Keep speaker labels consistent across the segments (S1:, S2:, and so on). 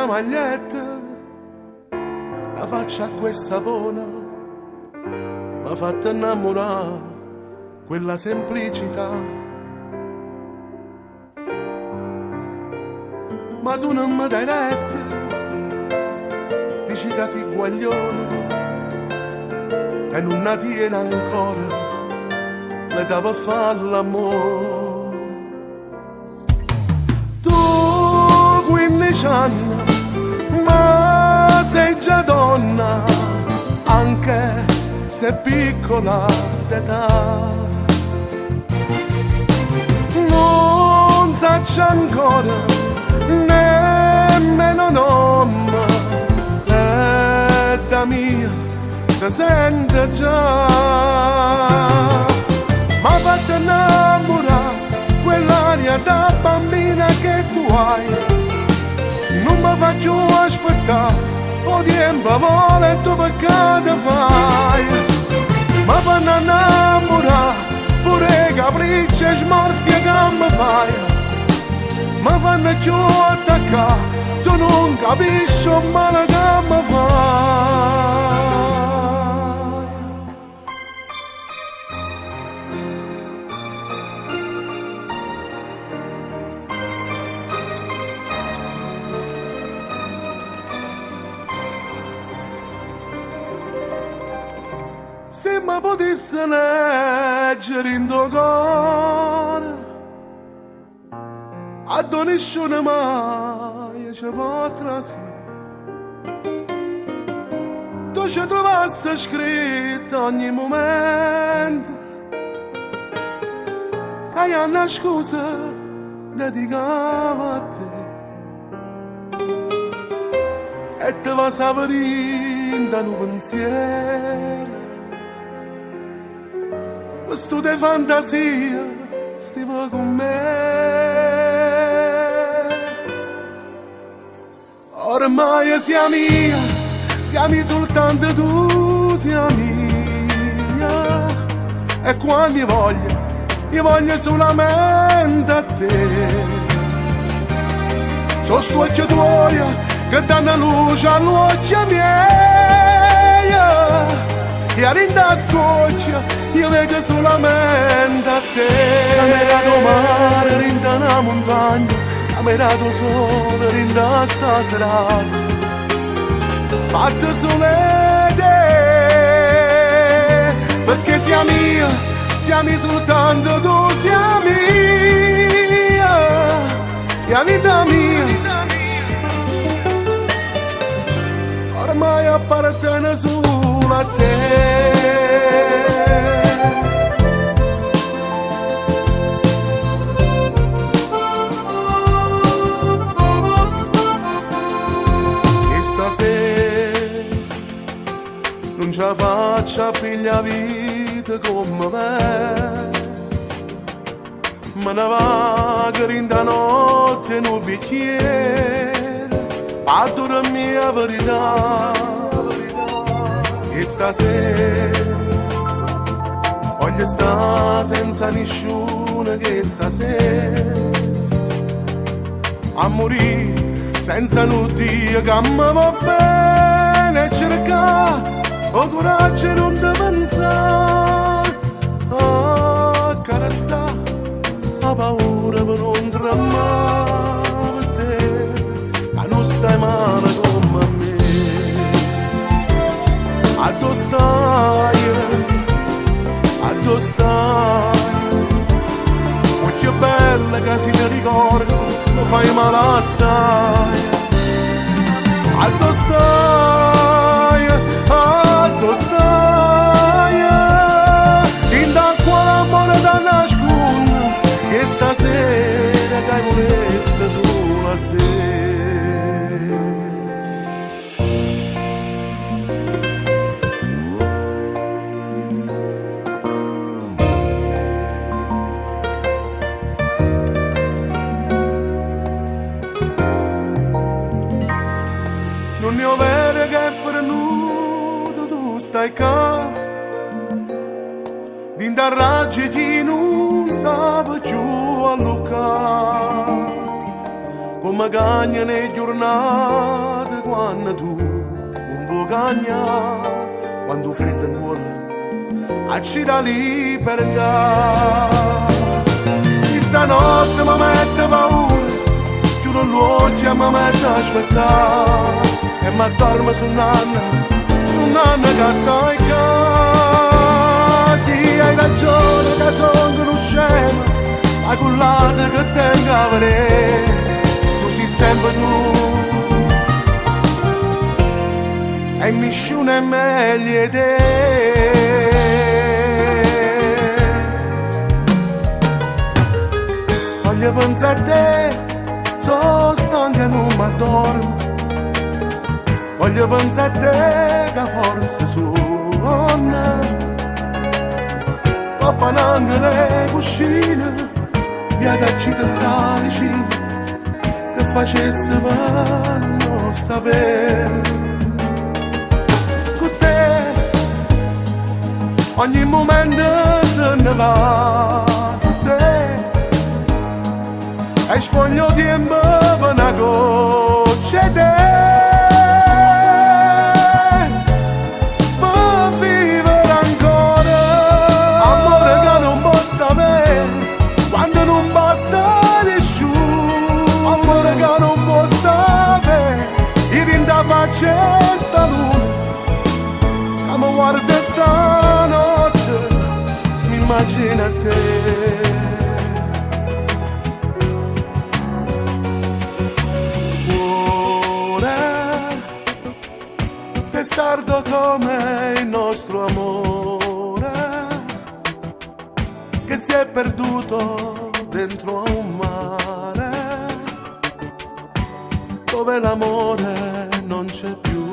S1: una maglietta, la faccia a questa sapone, mi ha fatto innamorare quella semplicità. Ma tu non mi dai retta, dici che sei guaglione e non ne tiene ancora l'età per fare l'amore. Tu 15 anni, ma sei già donna, anche se piccola d'età. Non saccio ancora nemmeno nome, da mia ti sente già. Ma fatti innamorare quell'aria da bambina che tu hai, non mi faccio aspettare, o tempo vuole e tu peccato fai. Ma fanno innamorare pure capricci e smorfie che mi fai, ma fanno giù attaccare, tu non capisci il male che mi fai. Se mi potessi leggere in tuo cuore, a nessuno mai ci potrà sì. Tu ci trovassi scritto ogni momento che hai una scusa dedicata a te, e te va saporendo un pensiero, questo di fantasia stiva con me. Ormai siamo soltanto tu, sia mia, e quando io voglio solamente a te. Sono sti occhi tuoi che danno luce all'occhio mia, e a sti occhi io vedo solamente a te. Camerato mare, rinda una montagna, camerato sole, rinda sta serata, fatta solo te, perché siamo soltanto tu, sia mia, e la vita mia ormai appartiene solo a te. Non ce la faccio a pigliare vita come me, me ne va che rinda notte in un bicchiere, parlo la mia verità. E stasera voglio stare senza nessuno, che stasera a morire senza un Dio che mi va bene, cercare ho coraggio non ti pensare, a carezzare, a paura per non tremare te, ma non stai male come me. A dove stai, occhio bella che si mi ricordi, mi fai male assai. A dove stai, in d'acqua l'amore da nasconde, che stasera che volesse solo a te. Non ne ho vero che è fornuto, tu stai qua, d'indarraggi chi non sa più a Luca, come cagna nelle giornate quando tu non vuoi cagnare, quando freddo in cuore accida libertà. Si stanotte mi mette paura, chiudo gli occhi e mi metto a aspettare, e mi addormo su nanna che sta in casa. Sì, hai ragione che sono conoscente, la cullata che tengo a vedere, tu sei sempre tu e nessuno è meglio di te. Voglio pensare a te, sono stanca e non mi addormo. Voglio pensare a te che forse suona, coppano anche le cuscine, via da ci te sta vicino, che facesse per non sapere. Con te ogni momento se ne va, con te e sfoglio tempo per una goccia di te. C'è sta luna che mi guarda stanotte, mi immagina te. Cuore testardo come il nostro amore, che si è perduto dentro a un mare dove l'amore non c'è più.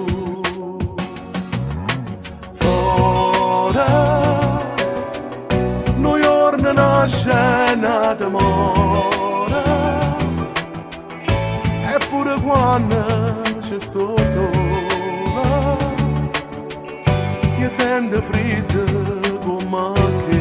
S1: Fuori New York una scena d'amore, eppure quando c'è sto sole io sento freddo come che.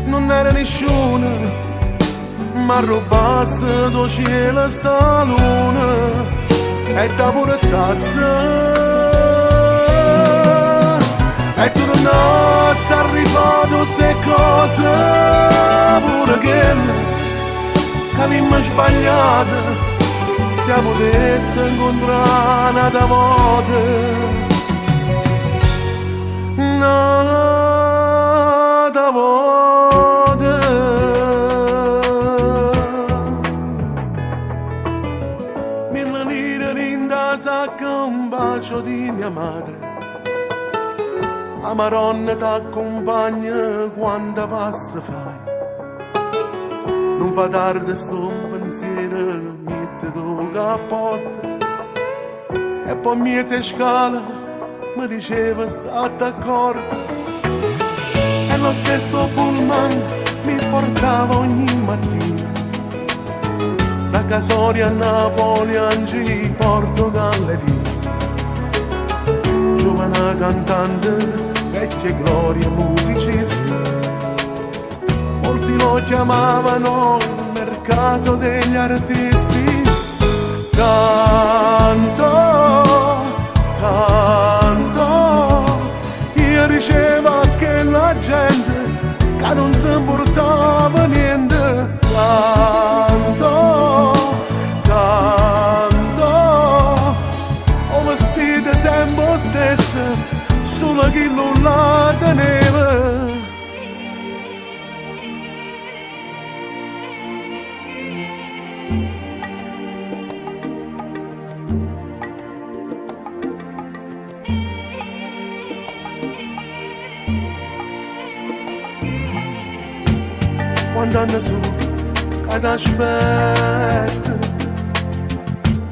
S1: Non era nessuno, ma rubasse do cielo sta luna e da portasse e tu non hai arrivato tutte cose pure che abbiamo sbagliato, se potesse incontrare un'altra volta. No, sacca un bacio di mia madre, la Maronna t'accompagna quando passa fai, non fa tardi sto pensiero, mette tu cappotto e poi miezza scala mi diceva state accorto, e lo stesso pullman mi portava ogni mattina da Casoria a Napoli, Angi, Porto Galleria. Giovane cantante, vecchie glorie musicista, molti lo chiamavano il mercato degli artisti. Canto, io ricevo che la gente che non si portava niente. Ho vestito sempre stesso, solo chi non la teneva. Quando anno su che t'aspetta,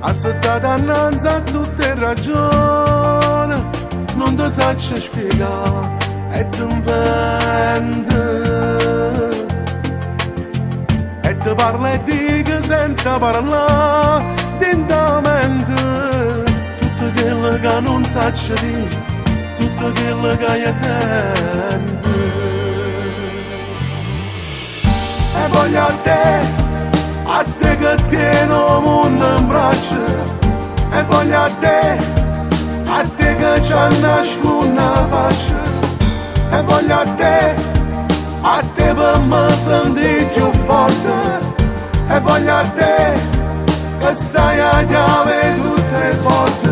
S1: aspettata annanzi a tutte ragioni, non ti saccio spiegare e ti inventi e ti parla e dico senza parlare lentamente tutto quello che non saccio di, tutto quello che io sento. E voglio a te che tieni il mondo in braccio. E voglio a te che ci nasconde la faccia. E voglio a te per me sentire più forte. E voglio a te che sai a chiave tutte le porte.